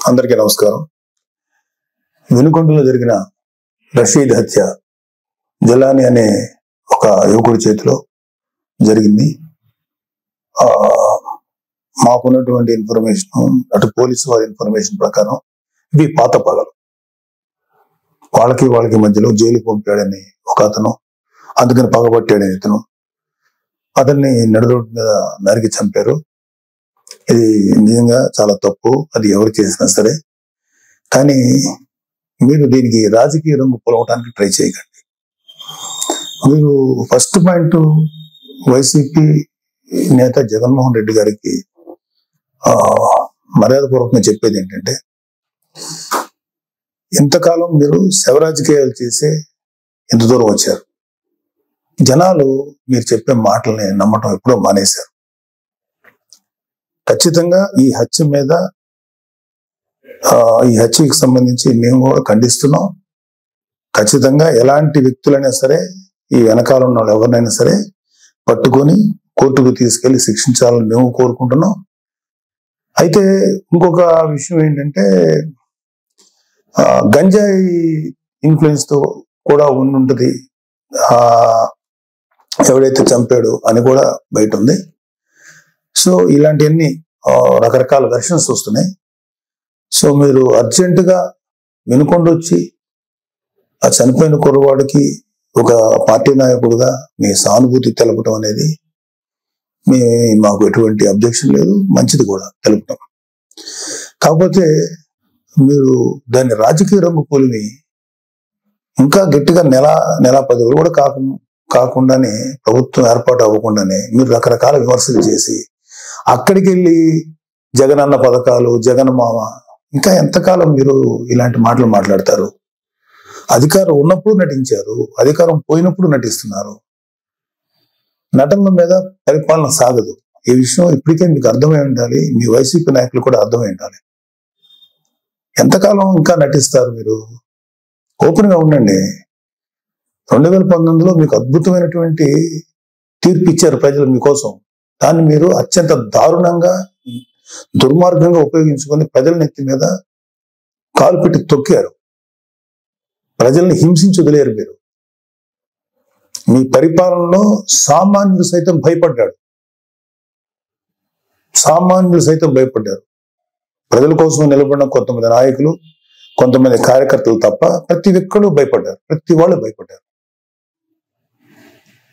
అందరికీ నమస్కారం. వినుకొండలో జరిగిన రషీద్ హత్య జలాని అనే ఒక యువకుడి చేతిలో జరిగింది. మాకున్నటువంటి ఇన్ఫర్మేషన్, అటు పోలీసు వారి ఇన్ఫర్మేషన్ ప్రకారం ఇవి పాత పగలు. వాళ్ళకి మధ్యలో జైలు పంపాడని ఒక అతను, అందుకని పగబట్టాడని ఇతను, అతన్ని నడిరోడ్డు మీద నరికి చంపారు. ఇది నిజంగా చాలా తప్పు, అది ఎవరు చేసినా సరే. కానీ మీరు దీనికి రాజకీయ రంగు పొలవటానికి ట్రై చేయకండి. మీరు ఫస్ట్ పాయింట్, వైసీపీ నేత జగన్మోహన్ రెడ్డి గారికి మర్యాదపూర్వకంగా చెప్పేది ఏంటంటే, ఇంతకాలం మీరు శవ రాజకీయాలు చేసే ఎంత దూరం వచ్చారు. జనాలు మీరు చెప్పే మాటల్ని నమ్మటం ఎప్పుడో మానేశారు. ఖచ్చితంగా ఈ హత్యకి సంబంధించి మేము కూడా ఖండిస్తున్నాం. ఖచ్చితంగా ఎలాంటి వ్యక్తులైనా సరే, ఈ వెనకాల ఉన్న వాళ్ళు ఎవరినైనా సరే పట్టుకొని కోర్టుకు తీసుకెళ్లి శిక్షించాలని మేము కోరుకుంటున్నాం. అయితే ఇంకొక విషయం ఏంటంటే, గంజాయి ఇన్ఫ్లుయెన్స్ తో కూడా ఉండుంటది ఎవడైతే చంపాడు అని కూడా బయట ఉంది. సో ఇలాంటివన్నీ రకరకాల వెర్షన్స్ వస్తున్నాయి. సో మీరు అర్జెంటుగా వినుకొండ వచ్చి ఆ చనిపోయిన కుర్రవాడికి ఒక పార్టీ నాయకుడుగా మీ సానుభూతి తెలపటం అనేది మాకు ఎటువంటి అబ్జెక్షన్ లేదు, మంచిది కూడా తెలపటం. కాకపోతే మీరు దాన్ని రాజకీయ రంగు పోలిమి ఇంకా గట్టిగా నెల 10 రోజులు కూడా కాకుండానే, ప్రభుత్వం ఏర్పాటు అవ్వకుండానే మీరు రకరకాల విమర్శలు చేసి అక్కడికి వెళ్ళి జగనన్న పథకాలు, జగన్ మామ, ఇంకా ఎంతకాలం మీరు ఇలాంటి మాటలు మాట్లాడతారు? అధికారం ఉన్నప్పుడు నటించారు, అధికారం పోయినప్పుడు నటిస్తున్నారు. నటనల మీద పరిపాలన సాగదు. ఈ విషయం ఇప్పటికే మీకు అర్థమై ఉండాలి, మీ వైసీపీ నాయకులు కూడా అర్థమై ఉండాలి. ఎంతకాలం ఇంకా నటిస్తారు మీరు? ఓపెన్ గా ఉండండి. 2019లో మీకు అద్భుతమైనటువంటి తీర్పు ఇచ్చారు ప్రజలు మీకోసం. దాన్ని మీరు అత్యంత దారుణంగా, దుర్మార్గంగా ఉపయోగించుకొని ప్రజల నెత్తి మీద కాలు పెట్టి తొక్కారు. ప్రజల్ని హింసించి వదిలేరు మీరు. మీ పరిపాలనలో సామాన్యులు సైతం భయపడ్డారు. ప్రజల కోసం నిలబడిన కొంతమంది నాయకులు, కొంతమంది కార్యకర్తలు తప్ప ప్రతి ఒక్కరు భయపడ్డారు. ప్రతి వాళ్ళు భయపడ్డారు.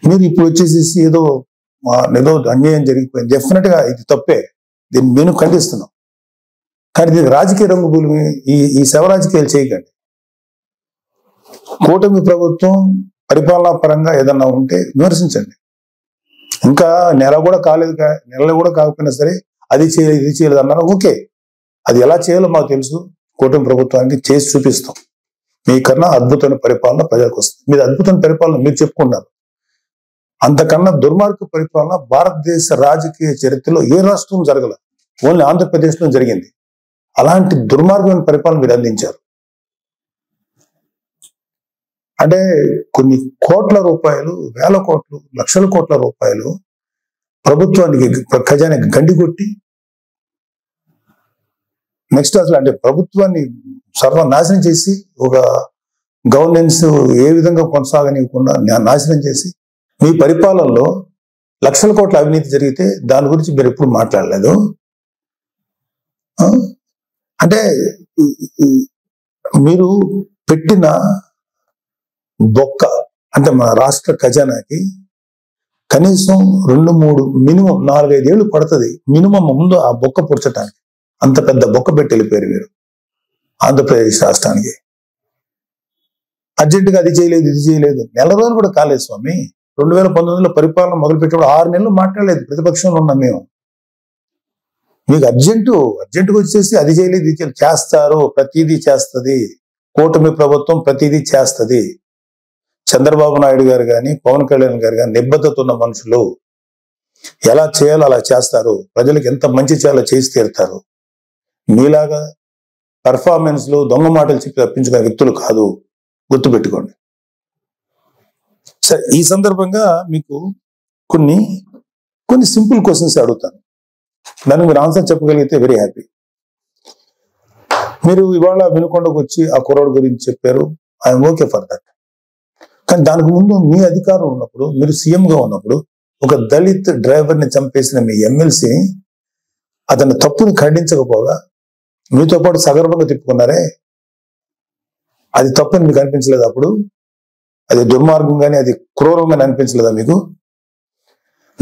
మీరు ఇప్పుడు వచ్చేసేసి ఏదో అన్యాయం జరిగిపోయింది, డెఫినెట్ గా ఇది తప్పే, దీన్ని మేము ఖండిస్తున్నాం. కానీ దీనికి రాజకీయ రంగు భూమి, ఈ శవ రాజకీయాలు చేయకండి. కూటమి ప్రభుత్వం పరిపాలనా పరంగా ఏదన్నా ఉంటే విమర్శించండి. ఇంకా నెల కూడా కాకపోయినా సరే అది చేయలేదు, ఇది చేయలేదు అన్నారు. ఓకే, అది ఎలా చేయాలో మాకు తెలుసు. కూటమి ప్రభుత్వానికి చేసి చూపిస్తాం. మీకన్నా అద్భుతమైన పరిపాలన ప్రజలకు వస్తుంది. మీరు అద్భుతమైన పరిపాలన మీరు చెప్పుకున్నారు. అంతకన్నా దుర్మార్గ పరిపాలన భారతదేశ రాజకీయ చరిత్రలో ఏ రాష్ట్రం జరగల, ఓన్లీ ఆంధ్రప్రదేశ్ లో జరిగింది. అలాంటి దుర్మార్గమైన పరిపాలన మీరు అందించారు. అంటే కొన్ని కోట్ల రూపాయలు, వేల కోట్లు, లక్షల కోట్ల రూపాయలు ప్రభుత్వానికి, ఖజానాకి గండి కొట్టి, నెక్స్ట్ అసలు అంటే ప్రభుత్వాన్ని సర్వనాశనం చేసి, ఒక గవర్నెన్స్ ఏ విధంగా కొనసాగనివ్వకుండా నాశనం చేసి, మీ పరిపాలనలో లక్షల కోట్ల అవినీతి జరిగితే దాని గురించి మీరు ఎప్పుడు మాట్లాడలేదు. అంటే మీరు పెట్టిన బొక్క, అంటే మన రాష్ట్ర ఖజానాకి కనీసం 2-3 మినిమం 4-5 ఏళ్ళు పడుతుంది మినిమం ముందు ఆ బొక్క పుడ్చడానికి. అంత పెద్ద బొక్క పెట్టి వెళ్ళిపోయారు మీరు ఆంధ్రప్రదేశ్ రాష్ట్రానికి. అర్జెంటుగా అది చేయలేదు, ఇది చేయలేదు. నెల రోజులు కూడా కాలేదు స్వామి. 2019లో పరిపాలన మొదలుపెట్టినప్పుడు 6 నెలలు మాట్లాడలేదు ప్రతిపక్షంలో ఉన్నాం మేము. మీకు అర్జెంటుగా వచ్చేసి అది చేయలేదు, ఇది చేయలేదు. చేస్తారు, ప్రతిదీ చేస్తుంది కూటమి ప్రభుత్వం, ప్రతిదీ చేస్తుంది. చంద్రబాబు నాయుడు గారు కానీ, పవన్ కళ్యాణ్ గారు కానీ నిబద్ధత ఉన్న మనుషులు. ఎలా చేయాలో అలా చేస్తారు. ప్రజలకు ఎంత మంచి చేయాలో చేసి తీరుతారు. మీలాగా పెర్ఫార్మెన్స్ లో దొంగ మాటలు చెప్పి తప్పించుకునే వ్యక్తులు కాదు, గుర్తుపెట్టుకోండి. సరే, ఈ సందర్భంగా మీకు కొన్ని సింపుల్ క్వశ్చన్స్ అడుగుతాను. దానికి మీరు ఆన్సర్ చెప్పగలిగితే వెరీ హ్యాపీ. మీరు ఇవాళ వినుకొండకు వచ్చి ఆ కుర్రోడు గురించి చెప్పారు, ఐఎమ్ ఓకే ఫర్ దట్. కానీ దానికి ముందు మీ అధికారం ఉన్నప్పుడు, మీరు సీఎంగా ఉన్నప్పుడు ఒక దళిత్ డ్రైవర్ని చంపేసిన మీ ఎమ్మెల్సీని అతని తప్పుని ఖండించకపోగా మీతో పాటు సగర్వంగా తిప్పుకున్నారే, అది తప్పని మీకు అనిపించలేదు? అప్పుడు అది దుర్మార్గంగానే, అది క్రూరంగానే అనిపించలేదా మీకు?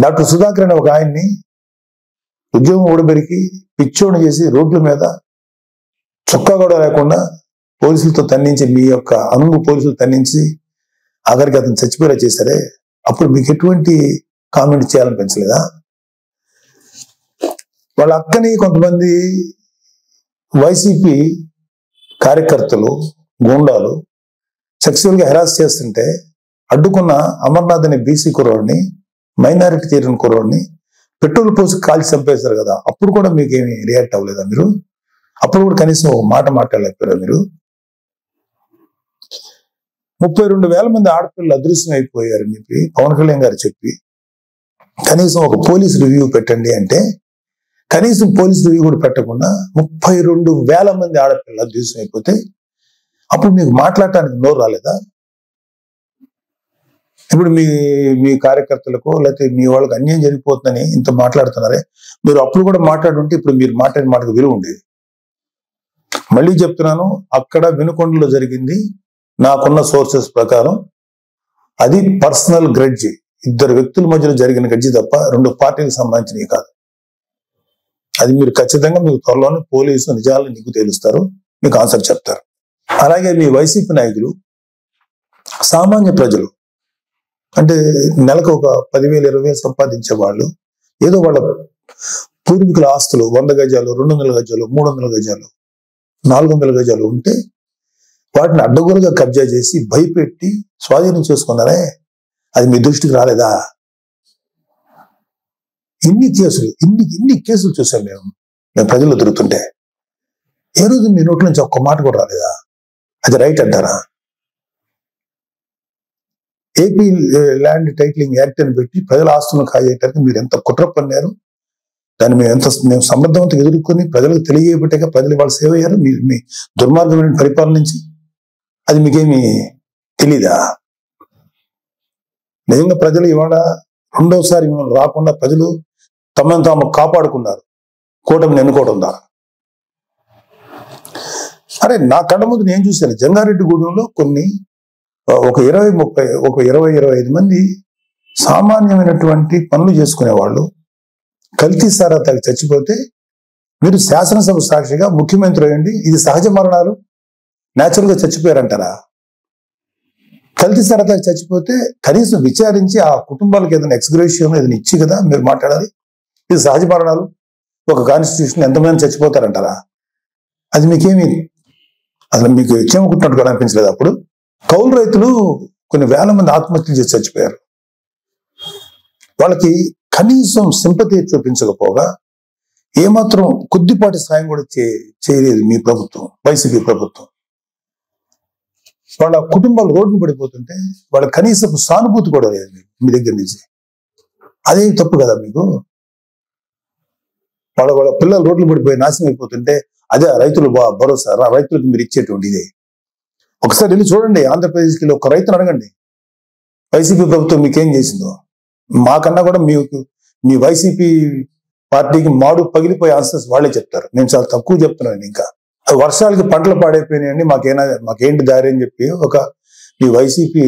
డాక్టర్ సుధాకర్ అనే ఒక ఆయన్ని ఉద్యోగం ఊడబెరికి పిచ్చోడిని చేసి రోడ్ల మీద చొక్కా కూడా లేకుండా పోలీసులతో తన్నించి, మీ యొక్క అనుము పోలీసులు తన్నించి ఆఖరికి అతను చచ్చిపోయేలా చేశారే, అప్పుడు మీకు ఎటువంటి కామెంట్ చేయాలనిపించలేదా? వాళ్ళ అక్కని కొంతమంది వైసీపీ కార్యకర్తలు, గూండాలు సెక్సువల్ గా హెరాస్ చేస్తుంటే అడ్డుకున్న అమర్నాథ్ అనే బీసీ కుర్రోడిని, మైనారిటీ తీరిన కుర్రోడిని పెట్రోల్ పోసి కాల్చి చంపేశారు కదా, అప్పుడు కూడా మీకేమి రియాక్ట్ అవ్వలేదా మీరు? అప్పుడు కూడా కనీసం ఒక మాట మాట్లాడలేకపోయారా మీరు? 32,000 మంది ఆడపిల్లలు అదృశ్యం అయిపోయారని చెప్పి పవన్ కళ్యాణ్ గారు చెప్పి కనీసం ఒక పోలీస్ రివ్యూ పెట్టండి అంటే కనీసం పోలీస్ రివ్యూ కూడా పెట్టకుండా 32,000 మంది ఆడపిల్లలు అదృశ్యం అయిపోతే అప్పుడు మీకు మాట్లాడటానికి నోరు రాలేదా? ఇప్పుడు మీ కార్యకర్తలకు లేకపోతే మీ వాళ్ళకి అన్యాయం జరిగిపోతుందని ఇంత మాట్లాడుతున్నారే, మీరు అప్పుడు కూడా మాట్లాడుంటే ఇప్పుడు మీరు మాట్లాడిన మాటకు విలువ ఉండేది. మళ్ళీ చెప్తున్నాను, అక్కడ వినుకొండలో జరిగింది నాకున్న సోర్సెస్ ప్రకారం అది పర్సనల్ గ్రెడ్జి, ఇద్దరు వ్యక్తుల మధ్యలో జరిగిన గడ్జి తప్ప 2 పార్టీలకు సంబంధించినవి కాదు. అది మీరు ఖచ్చితంగా మీకు త్వరలోనే పోలీసు నిజాలు నీకు తేలుస్తారు, మీకు ఆన్సర్ చెప్తారు. అలాగే మీ వైసీపీ నాయకులు సామాన్య ప్రజలు అంటే నెలకు ఒక 10,000 20,000 సంపాదించే వాళ్ళు ఏదో వాళ్ళ పూర్వీకుల ఆస్తులు 100 గజాలు 200 గజాలు 300 గజాలు 400 గజాలు ఉంటే వాటిని అడ్డగోలుగా కబ్జా చేసి భయపెట్టి స్వాధీనం చేసుకున్నారే, అది మీ దృష్టికి రాలేదా? ఇన్ని కేసులు చూసాం మేము ప్రజల్లో తిరుగుతుంటే. ఏ రోజు మీ నోట్ల నుంచి ఒక్క మాట కూడా రాలేదా? అది రైట్ అంటారా? ఏపీ ల్యాండ్ టైటిలింగ్ యాక్ట్ అని పెట్టి ప్రజల ఆస్తులను కాజేయటానికి మీరు ఎంత కుట్ర పన్నారు, దాన్ని మేము సమర్థవంతంగా ఎదుర్కొని ప్రజలకు తెలియబెట్టాక ప్రజలు వాళ్ళు సేవ అయ్యారు మీ దుర్మార్గమైన పరిపాలన నుంచి. అది మీకేమి తెలీదా? నిజంగా ప్రజలు ఇవాళ రెండోసారి మిమ్మల్ని రాకుండా ప్రజలు తమను తాము కాపాడుకున్నారు కూటమిని ఎన్నుకోవడం ద్వారా. అరే నా కళ్ళ ముందు నేను చూశాను, జంగారెడ్డిగూడెంలో ఒక 20-25 మంది సామాన్యమైనటువంటి పనులు చేసుకునేవాళ్ళు కల్తీ సారా తాగి చచ్చిపోతే మీరు శాసనసభ సాక్షిగా ముఖ్యమంత్రి అయ్యండి, ఇది సహజ మరణాలు న్యాచురల్ గా చచ్చిపోయారంటారా? కల్తీ సారా తాగి చచ్చిపోతే కనీసం విచారించి ఆ కుటుంబాలకు ఏదైనా ఎక్స్గ్రేషియం ఏదైనా ఇచ్చి కదా మీరు మాట్లాడాలి. ఇది సహజ మరణాలు, ఒక కాన్స్టిట్యూషన్ ఎంతమంది చచ్చిపోతారంటారా? అది మీకేమి అసలు మీకు ఇచ్చేమనుకుంటున్నట్టు కూడా అనిపించలేదు. అప్పుడు కౌలు రైతులు కొన్ని వేల మంది ఆత్మహత్యలు చేసి చచ్చిపోయారు. వాళ్ళకి కనీసం సింపతి చూపించకపోగా ఏమాత్రం కొద్దిపాటి సాయం కూడా చేయలేదు మీ ప్రభుత్వం, వైసీపీ ప్రభుత్వం. వాళ్ళ కుటుంబాలు రోడ్డు పడిపోతుంటే వాళ్ళ కనీసం సానుభూతి కూడా లేదు మీ దగ్గర నుంచి. అదే తప్పు కదా మీకు? వాళ్ళ పిల్లలు రోడ్లు పడిపోయి నాశనం అయిపోతుంటే అదే రైతులు భరోసా, రైతులకు మీరు ఇచ్చేటువంటి ఇదే. ఒకసారి వెళ్ళి చూడండి, ఆంధ్రప్రదేశ్కి ఒక రైతును అడగండి వైసీపీ ప్రభుత్వం మీకేం చేసిందో. మాకన్నా కూడా మీ వైసీపీ పార్టీకి మాడు పగిలిపోయే ఆన్సర్స్ వాళ్ళే చెప్తారు. నేను చాలా తక్కువ చెప్తున్నాను. ఇంకా వర్షాలకి పంటలు పాడైపోయినాయండి, మాకేంటి దారి అని చెప్పి మీ వైసీపీ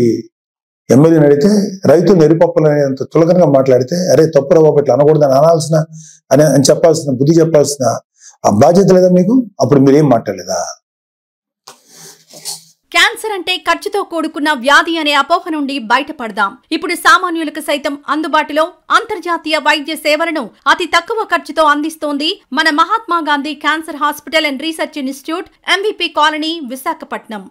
ఎమ్మెల్యేని అడిగితే రైతులు ఎరిపప్పులనేంత తులకనగా మాట్లాడితే అరే తప్పురా బాబు ఇట్లా అనకూడదని అని చెప్పాల్సిన బుద్ధి చెప్పాల్సిన ఆ బాధ్యత లేదా మీకు? అప్పుడు మీరేం మాట్లాడలేదా? క్యాన్సర్ అంటే ఖర్చుతో కూడుకున్న వ్యాధి అనే అపోహ నుండి బయటపడదాం. ఇప్పుడు సామాన్యులకు సైతం అందుబాటులో అంతర్జాతీయ వైద్య సేవలను అతి తక్కువ ఖర్చుతో అందిస్తోంది మన Mahatma Gandhi cancer hospital and research institute, MVP colony, Visakhapatnam.